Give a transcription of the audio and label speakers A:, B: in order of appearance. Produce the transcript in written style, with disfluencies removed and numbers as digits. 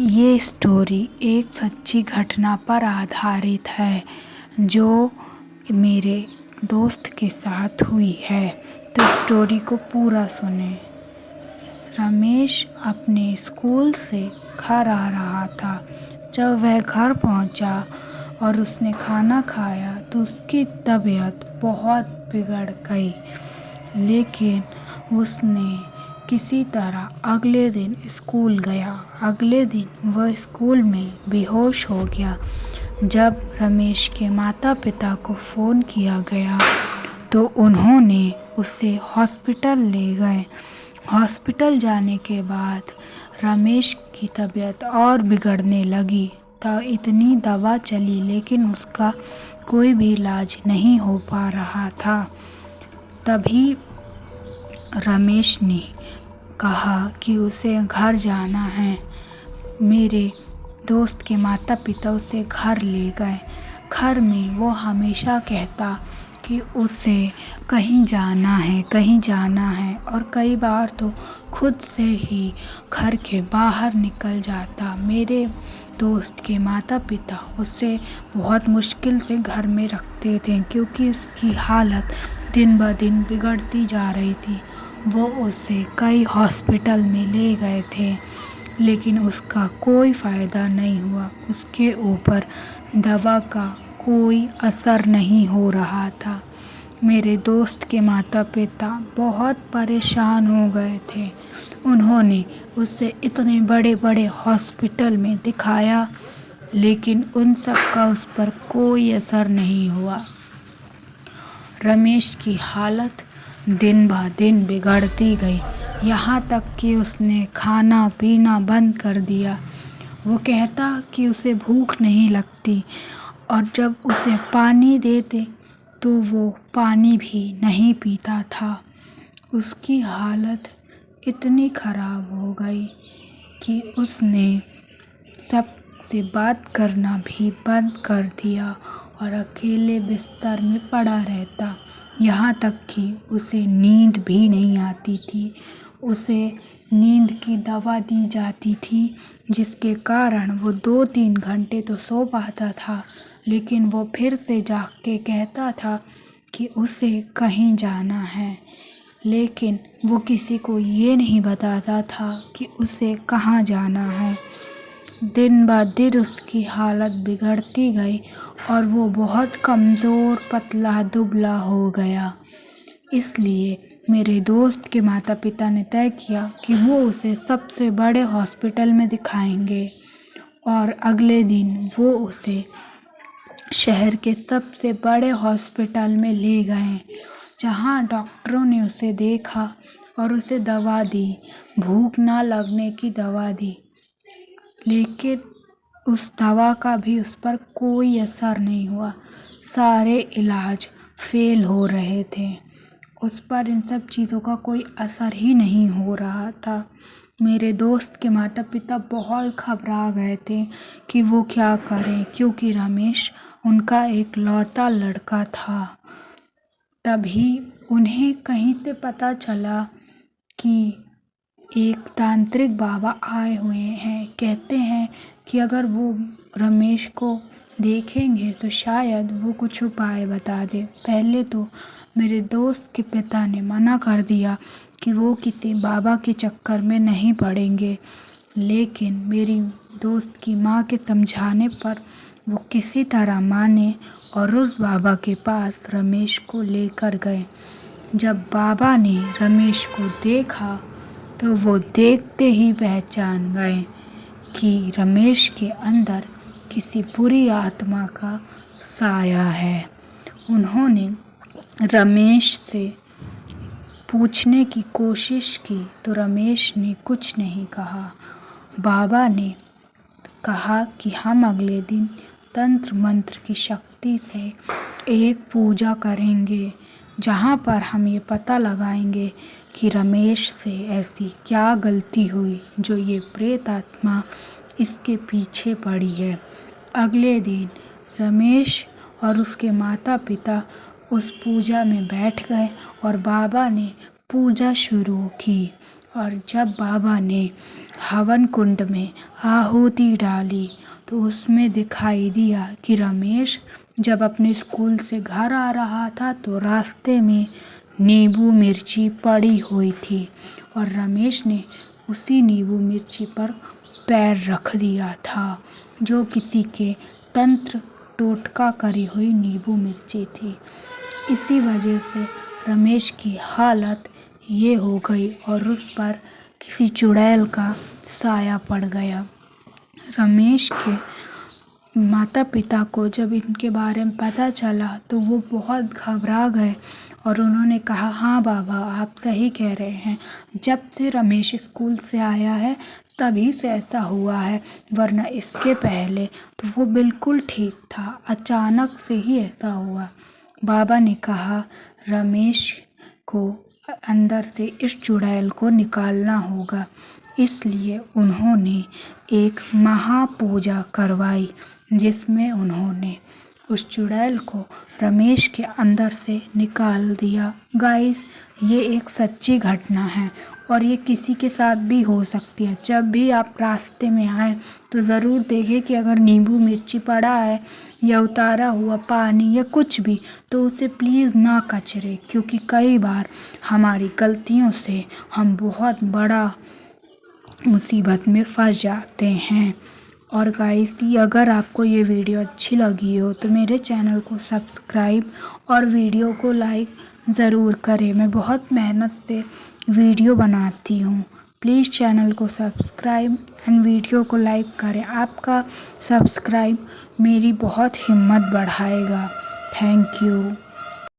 A: ये स्टोरी एक सच्ची घटना पर आधारित है जो मेरे दोस्त के साथ हुई है। तो स्टोरी को पूरा सुने। रमेश अपने स्कूल से घर आ रहा था। जब वह घर पहुंचा और उसने खाना खाया तो उसकी तबीयत बहुत बिगड़ गई, लेकिन उसने किसी तरह अगले दिन स्कूल गया। अगले दिन वह स्कूल में बेहोश हो गया। जब रमेश के माता पिता को फ़ोन किया गया तो उन्होंने उसे हॉस्पिटल ले गए। हॉस्पिटल जाने के बाद रमेश की तबीयत और बिगड़ने लगी। तो इतनी दवा चली लेकिन उसका कोई भी इलाज नहीं हो पा रहा था। तभी रमेश ने कहा कि उसे घर जाना है। मेरे दोस्त के माता पिता उसे घर ले गए। घर में वो हमेशा कहता कि उसे कहीं जाना है और कई बार तो खुद से ही घर के बाहर निकल जाता। मेरे दोस्त के माता पिता उसे बहुत मुश्किल से घर में रखते थे क्योंकि उसकी हालत दिन ब दिन बिगड़ती जा रही थी। वो उसे कई हॉस्पिटल में ले गए थे लेकिन उसका कोई फ़ायदा नहीं हुआ। उसके ऊपर दवा का कोई असर नहीं हो रहा था। मेरे दोस्त के माता पिता बहुत परेशान हो गए थे। उन्होंने उसे इतने बड़े बड़े हॉस्पिटल में दिखाया लेकिन उन सब का उस पर कोई असर नहीं हुआ। रमेश की हालत दिन ब दिन बिगड़ती गई, यहाँ तक कि उसने खाना पीना बंद कर दिया। वो कहता कि उसे भूख नहीं लगती और जब उसे पानी देते तो वो पानी भी नहीं पीता था। उसकी हालत इतनी ख़राब हो गई कि उसने सबसे बात करना भी बंद कर दिया और अकेले बिस्तर में पड़ा रहता। यहाँ तक कि उसे नींद भी नहीं आती थी। उसे नींद की दवा दी जाती थी जिसके कारण वो 2-3 घंटे तो सो पाता था, लेकिन वो फिर से जाग के कहता था कि उसे कहीं जाना है, लेकिन वो किसी को ये नहीं बताता था कि उसे कहाँ जाना है। दिन ब दिन उसकी हालत बिगड़ती गई और वो बहुत कमज़ोर पतला दुबला हो गया। इसलिए मेरे दोस्त के माता पिता ने तय किया कि वो उसे सबसे बड़े हॉस्पिटल में दिखाएंगे और अगले दिन वो उसे शहर के सबसे बड़े हॉस्पिटल में ले गए, जहाँ डॉक्टरों ने उसे देखा और उसे दवा दी, भूख ना लगने की दवा दी, लेकिन उस दवा का भी उस पर कोई असर नहीं हुआ। सारे इलाज फेल हो रहे थे। उस पर इन सब चीज़ों का कोई असर ही नहीं हो रहा था। मेरे दोस्त के माता पिता बहुत घबरा गए थे कि वो क्या करें, क्योंकि रमेश उनका एक लौता लड़का था। तभी उन्हें कहीं से पता चला कि एक तांत्रिक बाबा आए हुए हैं। कहते हैं कि अगर वो रमेश को देखेंगे तो शायद वो कुछ उपाय बता दे। पहले तो मेरे दोस्त के पिता ने मना कर दिया कि वो किसी बाबा के चक्कर में नहीं पड़ेंगे, लेकिन मेरी दोस्त की माँ के समझाने पर वो किसी तरह माने और उस बाबा के पास रमेश को लेकर गए। जब बाबा ने रमेश को देखा तो वो देखते ही पहचान गए कि रमेश के अंदर किसी बुरी आत्मा का साया है। उन्होंने रमेश से पूछने की कोशिश की तो रमेश ने कुछ नहीं कहा। बाबा ने कहा कि हम अगले दिन तंत्र मंत्र की शक्ति से एक पूजा करेंगे, जहाँ पर हम ये पता लगाएंगे कि रमेश से ऐसी क्या गलती हुई जो ये प्रेत आत्मा इसके पीछे पड़ी है। अगले दिन रमेश और उसके माता पिता उस पूजा में बैठ गए और बाबा ने पूजा शुरू की। और जब बाबा ने हवन कुंड में आहुति डाली तो उसमें दिखाई दिया कि रमेश जब अपने स्कूल से घर आ रहा था तो रास्ते में नींबू मिर्ची पड़ी हुई थी और रमेश ने उसी नींबू मिर्ची पर पैर रख दिया था, जो किसी के तंत्र टोटका करी हुई नींबू मिर्ची थी। इसी वजह से रमेश की हालत ये हो गई और उस पर किसी चुड़ैल का साया पड़ गया। रमेश के माता पिता को जब इनके बारे में पता चला तो वो बहुत घबरा गए और उन्होंने कहा, हाँ बाबा, आप सही कह रहे हैं, जब से रमेश स्कूल से आया है तभी से ऐसा हुआ है, वरना इसके पहले तो वो बिल्कुल ठीक था, अचानक से ही ऐसा हुआ। बाबा ने कहा रमेश को अंदर से इस चुड़ैल को निकालना होगा, इसलिए उन्होंने एक महापूजा करवाई जिसमें उन्होंने उस चुड़ैल को रमेश के अंदर से निकाल दिया। गाइस, ये एक सच्ची घटना है और ये किसी के साथ भी हो सकती है। जब भी आप रास्ते में आए तो ज़रूर देखें कि अगर नींबू मिर्ची पड़ा है या उतारा हुआ पानी या कुछ भी, तो उसे प्लीज़ ना कचरे, क्योंकि कई बार हमारी गलतियों से हम बहुत बड़ा मुसीबत में फंस जाते हैं। और गाइस, अगर आपको ये वीडियो अच्छी लगी हो तो मेरे चैनल को सब्सक्राइब और वीडियो को लाइक ज़रूर करें। मैं बहुत मेहनत से वीडियो बनाती हूँ। प्लीज़ चैनल को सब्सक्राइब एंड वीडियो को लाइक करें। आपका सब्सक्राइब मेरी बहुत हिम्मत बढ़ाएगा। Thank you.